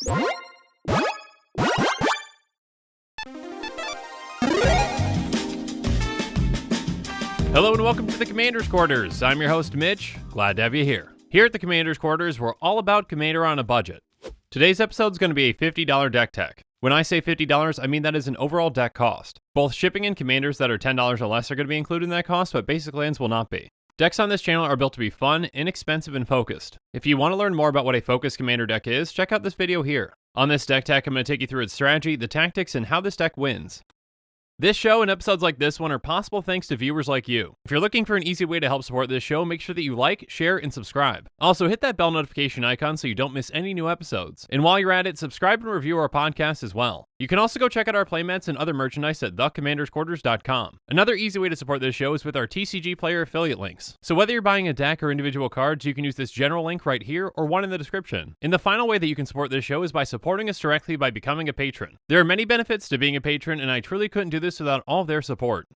Hello and welcome to the Commander's Quarters. I'm your host, Mitch. Glad to have you here. Here at the Commander's Quarters, we're all about Commander on a budget. Today's episode is going to be a $50 deck tech. When I say $50, I mean that is an overall deck cost. Both shipping and commanders that are $10 or less are going to be included in that cost, but basic lands will not be. Decks on this channel are built to be fun, inexpensive, and focused. If you want to learn more about what a focused commander deck is, check out this video here. On this deck tech, I'm going to take you through its strategy, the tactics, and how this deck wins. This show and episodes like this one are possible thanks to viewers like you. If you're looking for an easy way to help support this show, make sure that you like, share, and subscribe. Also, hit that bell notification icon so you don't miss any new episodes. And while you're at it, subscribe and review our podcast as well. You can also go check out our playmats and other merchandise at thecommandersquarters.com. Another easy way to support this show is with our TCGplayer affiliate links. So whether you're buying a deck or individual cards, you can use this general link right here or one in the description. And the final way that you can support this show is by supporting us directly by becoming a patron. There are many benefits to being a patron, and I truly couldn't do this without all of their support.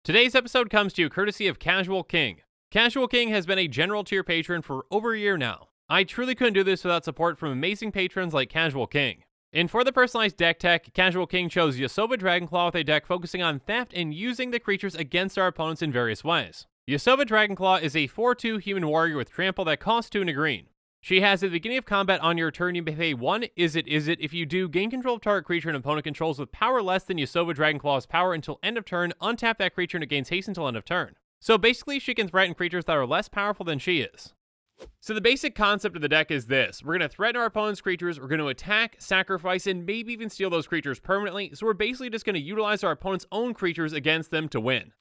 Today's episode comes to you courtesy of Casual King. Casual King has been a general tier patron for over a year now. I truly couldn't do this without support from amazing patrons like Casual King. And for the personalized deck tech, Casual King chose Yasova Dragonclaw with a deck focusing on theft and using the creatures against our opponents in various ways. Yasova Dragonclaw is a 4/2 human warrior with trample that costs 2 and a green. She has at the beginning of combat on your turn, you may pay 1 is it. If you do, gain control of target creature an opponent controls with power less than Yasova Dragonclaw's power until end of turn, untap that creature and it gains haste until end of turn. So basically, she can threaten creatures that are less powerful than she is. So the basic concept of the deck is this. We're going to threaten our opponent's creatures, we're going to attack, sacrifice, and maybe even steal those creatures permanently, so we're basically just going to utilize our opponent's own creatures against them to win.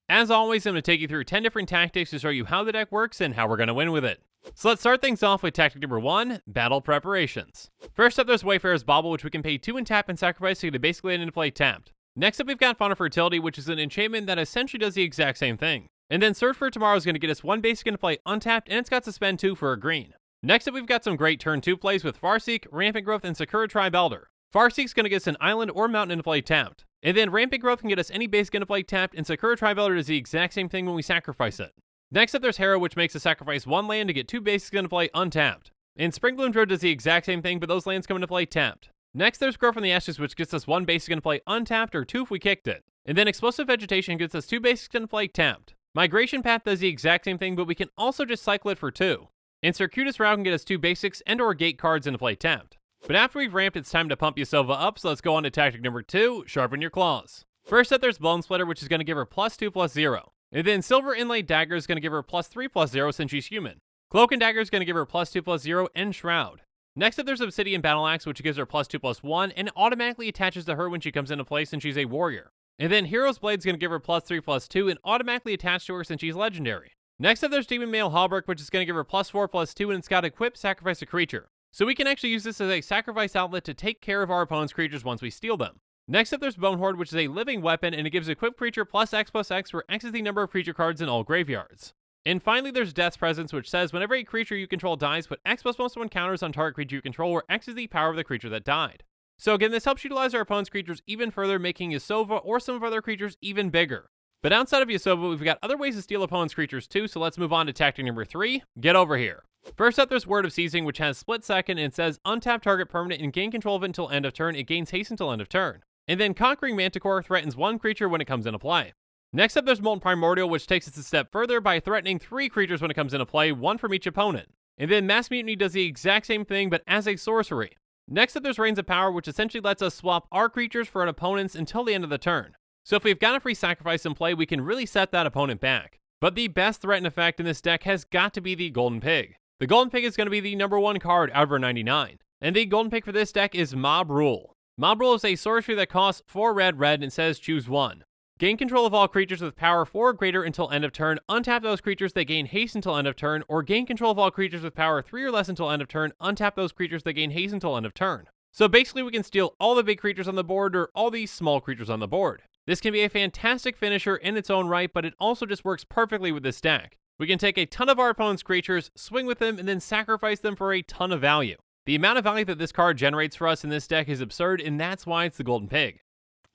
As always, I'm going to take you through 10 different tactics to show you how the deck works and how we're going to win with it. So let's start things off with tactic number 1, Battle Preparations. First up, there's Wayfarer's Bauble, which we can pay 2 and tap and sacrifice to get a basic land into play tapped. Next up, we've got Fauna Fertility, which is an enchantment that essentially does the exact same thing. And then Search for Tomorrow is going to get us 1 basic into play untapped, and it's got to spend 2 for a green. Next up, we've got some great turn 2 plays with Farseek, Rampant Growth, and Sakura Tribe Elder. Farseek's going to get us an island or mountain into play tapped. And then Rampant Growth can get us any basic into play tapped, and Sakura Tribe Elder does the exact same thing when we sacrifice it. Next up, there's Harrow, which makes us sacrifice 1 land to get 2 basics into play untapped. And Springbloom Druid does the exact same thing, but those lands come into play tapped. Next, there's Grow from the Ashes, which gets us 1 basic into play untapped, or 2 if we kicked it. And then Explosive Vegetation gets us 2 basics into play tapped. Migration Path does the exact same thing, but we can also just cycle it for 2. And Circuitous Route can get us 2 basics and or gate cards into play tapped. But after we've ramped, it's time to pump Yasova up, so let's go on to tactic number 2, Sharpen Your Claws. First up, there's Bone Splitter, which is going to give her +2/+0. And then Silver Inlaid Dagger is going to give her +3/+0 since she's human. Cloak and Dagger is going to give her +2/+0 and Shroud. Next up, there's Obsidian Battle Axe, which gives her +2/+1 and automatically attaches to her when she comes into play since she's a warrior. And then Hero's Blade is going to give her +3/+2 and automatically attach to her since she's legendary. Next up, there's Demon Mail Halberd, which is going to give her +4/+2 and it's got Equip Sacrifice a Creature. So we can actually use this as a sacrifice outlet to take care of our opponent's creatures once we steal them. Next up, there's Bone Horde, which is a living weapon, and it gives Equipped Creature +X/+X, where X is the number of creature cards in all graveyards. And finally, there's Death's Presence, which says whenever a creature you control dies, put X +1 counters on target creature you control, where X is the power of the creature that died. So again, this helps utilize our opponent's creatures even further, making Yasova or some of our other creatures even bigger. But outside of Yasova, we've got other ways to steal opponent's creatures too, so let's move on to tactic number 3, Get Over Here. First up, there's Word of Seizing, which has Split Second, and it says untap target permanent and gain control of it until end of turn. It gains haste until end of turn. And then Conquering Manticore threatens 1 creature when it comes into play. Next up, there's Molten Primordial, which takes us a step further by threatening 3 creatures when it comes into play, 1 from each opponent. And then Mass Mutiny does the exact same thing, but as a sorcery. Next up, there's Reigns of Power, which essentially lets us swap our creatures for an opponent's until the end of the turn. So if we've got a free sacrifice in play, we can really set that opponent back. But the best threaten effect in this deck has got to be the Golden Pig. The Golden Pig is going to be the number 1 card out of our 99. And the Golden Pig for this deck is Mob Rule. Mob Rule is a sorcery that costs 4 red and says choose 1. Gain control of all creatures with power 4 or greater until end of turn, untap those creatures that gain haste until end of turn, or gain control of all creatures with power 3 or less until end of turn, untap those creatures that gain haste until end of turn. So basically we can steal all the big creatures on the board or all these small creatures on the board. This can be a fantastic finisher in its own right, but it also just works perfectly with this deck. We can take a ton of our opponent's creatures, swing with them, and then sacrifice them for a ton of value. The amount of value that this card generates for us in this deck is absurd, and that's why it's the Golden Pig.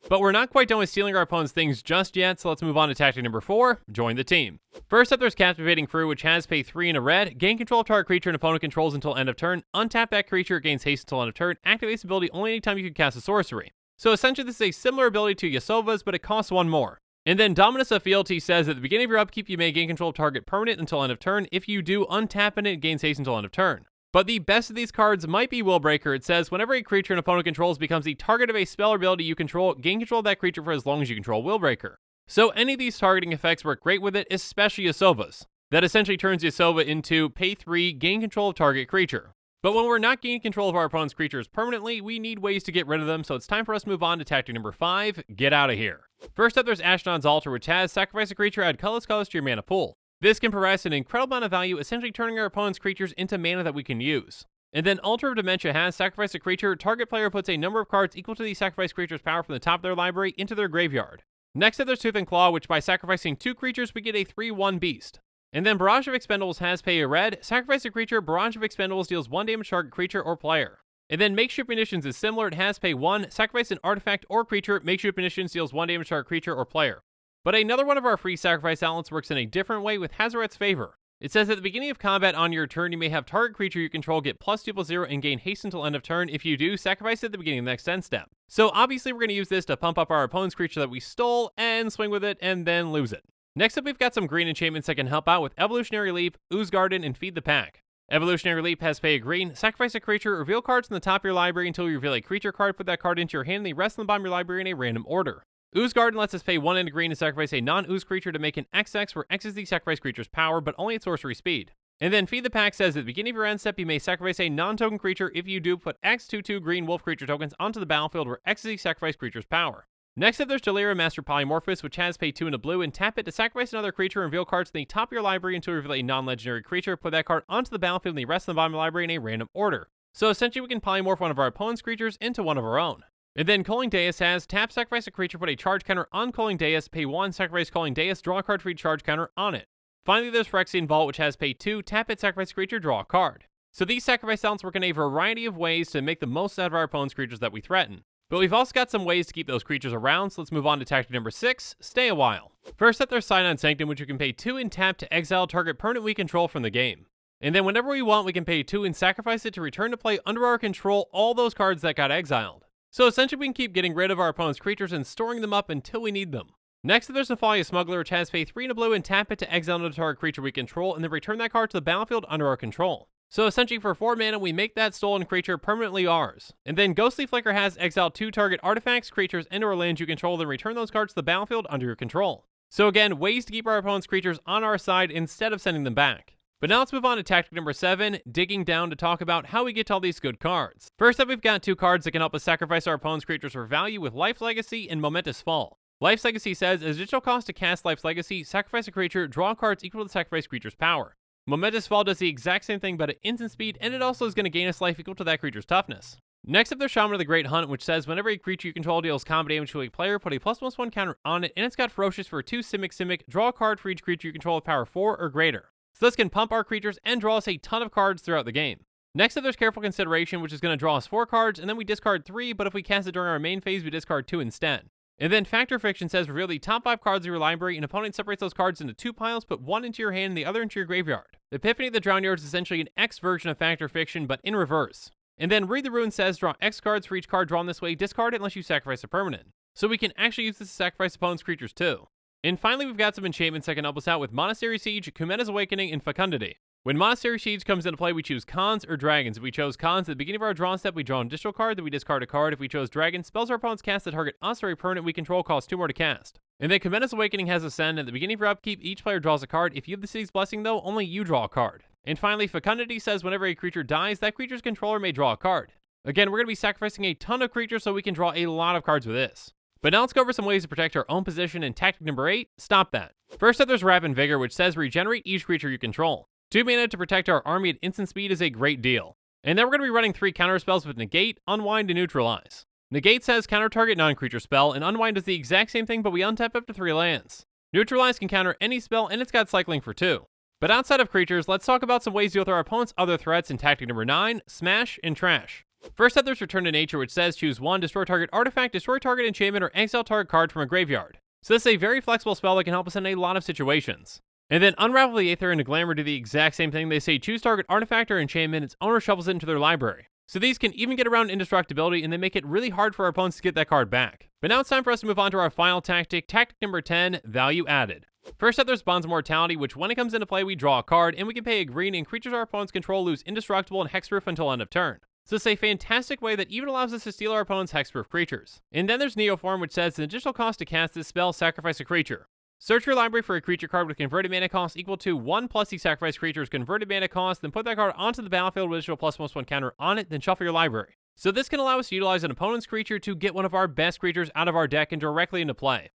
But we're not quite done with stealing our opponent's things just yet, so let's move on to tactic number 4, join the team. First up, there's Captivating Crew, which has pay 3 and a red, gain control of target creature an opponent controls until end of turn, untap that creature, it gains haste until end of turn, activates ability only anytime you can cast a sorcery. So essentially this is a similar ability to Yasova's, but it costs 1 more. And then Dominus of Fealty says at the beginning of your upkeep you may gain control of target permanent until end of turn. If you do, untap it gains haste until end of turn. But the best of these cards might be Willbreaker. It says whenever a creature an opponent controls becomes the target of a spell or ability you control, gain control of that creature for as long as you control Willbreaker. So any of these targeting effects work great with it, especially Yasova's. That essentially turns Yasova into pay 3, gain control of target creature. But when we're not gaining control of our opponent's creatures permanently, we need ways to get rid of them, so it's time for us to move on to tactic number 5, get out of here. First up, there's Ashnod's Altar, which has sacrifice a creature, add colorless to your mana pool. This can provide us an incredible amount of value, essentially turning our opponent's creatures into mana that we can use. And then Altar of Dementia has sacrifice a creature, target player puts a number of cards equal to the sacrifice creature's power from the top of their library into their graveyard. Next up, there's Tooth and Claw, which by sacrificing 2 creatures, we get a 3/1 beast. And then Barrage of Expendables has pay a red, sacrifice a creature, Barrage of Expendables deals 1 damage to target creature or player. And then Makeshift Munitions is similar, it has pay 1, sacrifice an artifact or creature, Makeshift Munitions deals 1 damage to target creature or player. But another one of our free sacrifice outlets works in a different way with Hazoret's Favor. It says at the beginning of combat on your turn, you may have target creature you control get +2/+0 and gain haste until end of turn. If you do, sacrifice it at the beginning of the next end step. So obviously we're going to use this to pump up our opponent's creature that we stole and swing with it and then lose it. Next up, we've got some green enchantments that can help out with Evolutionary Leap, Ooze Garden, and Feed the Pack. Evolutionary Leap has pay a green, sacrifice a creature, reveal cards from the top of your library until you reveal a creature card, put that card into your hand, and the rest on the bottom of your library in a random order. Ooze Garden lets us pay 1 and a green to sacrifice a non-ooze creature to make an XX, where X is the sacrifice creature's power, but only at sorcery speed. And then Feed the Pack says at the beginning of your end step, you may sacrifice a non-token creature. If you do, put X 2/2 green wolf creature tokens onto the battlefield, where X is the sacrifice creature's power. Next up, there's Delirium Master Polymorphous, which has pay 2 and a blue, and tap it to sacrifice another creature and reveal cards from the top of your library until you reveal a non-legendary creature. Put that card onto the battlefield and the rest of the bottom of the library in a random order. So essentially, we can polymorph one of our opponent's creatures into one of our own. And then Culling Deus has tap, sacrifice a creature, put a charge counter on Culling Deus, pay 1, sacrifice Culling Deus, draw a card for each charge counter on it. Finally, there's Phyrexian Vault, which has pay 2, tap it, sacrifice a creature, draw a card. So these sacrifice outlets work in a variety of ways to make the most out of our opponent's creatures that we threaten. But we've also got some ways to keep those creatures around, so let's move on to tactic number 6, stay a while. First up, there's Cyanide Sanctum, which you can pay 2 and tap to exile target permanent we control from the game. And then whenever we want, we can pay 2 and sacrifice it to return to play under our control all those cards that got exiled. So essentially we can keep getting rid of our opponent's creatures and storing them up until we need them. Next up, there's Nephalia Smuggler, which has pay 3 and a blue and tap it to exile another target creature we control and then return that card to the battlefield under our control. So essentially for 4 mana, we make that stolen creature permanently ours. And then Ghostly Flicker has exile 2 target artifacts, creatures, and/or lands you control, then return those cards to the battlefield under your control. So again, ways to keep our opponent's creatures on our side instead of sending them back. But now let's move on to tactic number 7, digging down to talk about how we get to all these good cards. First up, we've got 2 cards that can help us sacrifice our opponent's creatures for value with Life's Legacy and Momentous Fall. Life's Legacy says, as additional cost to cast Life's Legacy, sacrifice a creature, draw cards equal to the sacrifice creature's power. Momentous Fall does the exact same thing but at instant speed, and it also is going to gain us life equal to that creature's toughness. Next up, there's Shaman of the Great Hunt, which says whenever a creature you control deals combat damage to a player, put a +1/+1 counter on it, and it's got Ferocious for 2 Simic, draw a card for each creature you control with power 4 or greater. So this can pump our creatures and draw us a ton of cards throughout the game. Next up, there's Careful Consideration, which is going to draw us 4 cards, and then we discard 3, but if we cast it during our main phase, we discard 2 instead. And then Factor Fiction says reveal the top 5 cards of your library, and opponent separates those cards into 2 piles, put 1 into your hand and the other into your graveyard. Epiphany of the Drowned Yard is essentially an X version of Factor Fiction, but in reverse. And then Read the Rune says draw X cards for each card drawn this way, discard it unless you sacrifice a permanent. So we can actually use this to sacrifice opponent's creatures too. And finally, we've got some enchantments that can help us out with Monastery Siege, Kumena's Awakening, and Fecundity. When Monastery Siege comes into play, we choose Khans or Dragons. If we chose Khans at the beginning of our draw step, we draw an additional card, then we discard a card. If we chose Dragons, spells our opponents cast that target us or a permanent we control cost 2 more to cast. And then Kumena's Awakening has Ascend. At the beginning of your upkeep, each player draws a card. If you have the City's Blessing, though, only you draw a card. And finally, Fecundity says whenever a creature dies, that creature's controller may draw a card. Again, we're going to be sacrificing a ton of creatures so we can draw a lot of cards with this. But now let's go over some ways to protect our own position in tactic number 8, Stop That. First up, there's Rapid Vigor, which says regenerate each creature you control. 2 mana to protect our army at instant speed is a great deal. And then we're going to be running 3 counter spells with Negate, Unwind, and Neutralize. Negate says counter target non-creature spell, and Unwind does the exact same thing, but we untap up to 3 lands. Neutralize can counter any spell, and it's got cycling for 2. But outside of creatures, let's talk about some ways to deal with our opponent's other threats in tactic number 9, Smash and Trash. First up, there's Return to Nature, which says choose 1, destroy target artifact, destroy target enchantment, or exile target card from a graveyard. So this is a very flexible spell that can help us in a lot of situations. And then Unravel the Aether and Glamour do the exact same thing. They say choose target artifact or enchantment, its owner shuffles it into their library. So these can even get around indestructibility, and they make it really hard for our opponents to get that card back. But now it's time for us to move on to our final tactic, tactic number 10, Value Added. First up, there's Bonds of Mortality, which when it comes into play, we draw a card, and we can pay a green, and creatures our opponents control lose indestructible and hexproof until end of turn. So it's a fantastic way that even allows us to steal our opponent's hexproof creatures. And then there's Neoform, which says an additional cost to cast this spell, sacrifice a creature. Search your library for a creature card with converted mana cost equal to 1 plus the sacrifice creature's converted mana cost, then put that card onto the battlefield with additional +1/+1 counter on it, then shuffle your library. So this can allow us to utilize an opponent's creature to get one of our best creatures out of our deck and directly into play.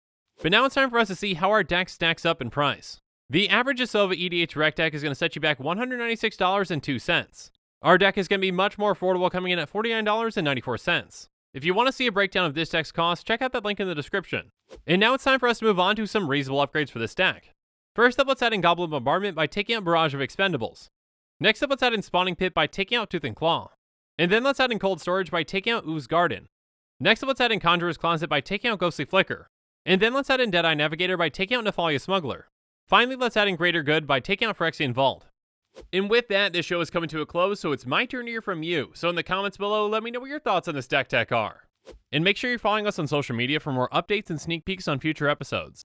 But now it's time for us to see how our deck stacks up in price. The average Yasova EDH rec deck is going to set you back $196.02. Our deck is going to be much more affordable, coming in at $49.94. If you want to see a breakdown of this deck's cost, check out that link in the description. And now it's time for us to move on to some reasonable upgrades for this deck. First up, let's add in Goblin Bombardment by taking out Barrage of Expendables. Next up, let's add in Spawning Pit by taking out Tooth and Claw. And then let's add in Cold Storage by taking out Ooze Garden. Next up, let's add in Conjurer's Closet by taking out Ghostly Flicker. And then let's add in Deadeye Navigator by taking out Nephalia Smuggler. Finally, let's add in Greater Good by taking out Phyrexian Vault. And with that, this show is coming to a close, so it's my turn to hear from you. So in the comments below, let me know what your thoughts on this deck tech are. And make sure you're following us on social media for more updates and sneak peeks on future episodes.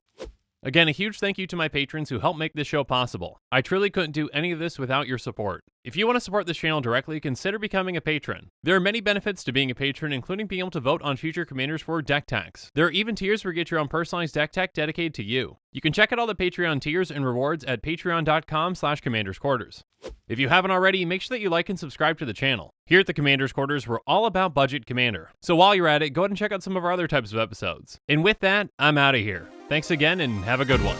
Again, a huge thank you to my patrons who help make this show possible. I truly couldn't do any of this without your support. If you want to support this channel directly, consider becoming a patron. There are many benefits to being a patron, including being able to vote on future commanders for deck techs. There are even tiers where you get your own personalized deck tech dedicated to you. You can check out all the Patreon tiers and rewards at patreon.com/commandersquarters. If you haven't already, make sure that you like and subscribe to the channel. Here at the Commander's Quarters, we're all about budget commander. So while you're at it, go ahead and check out some of our other types of episodes. And with that, I'm out of here. Thanks again and have a good one.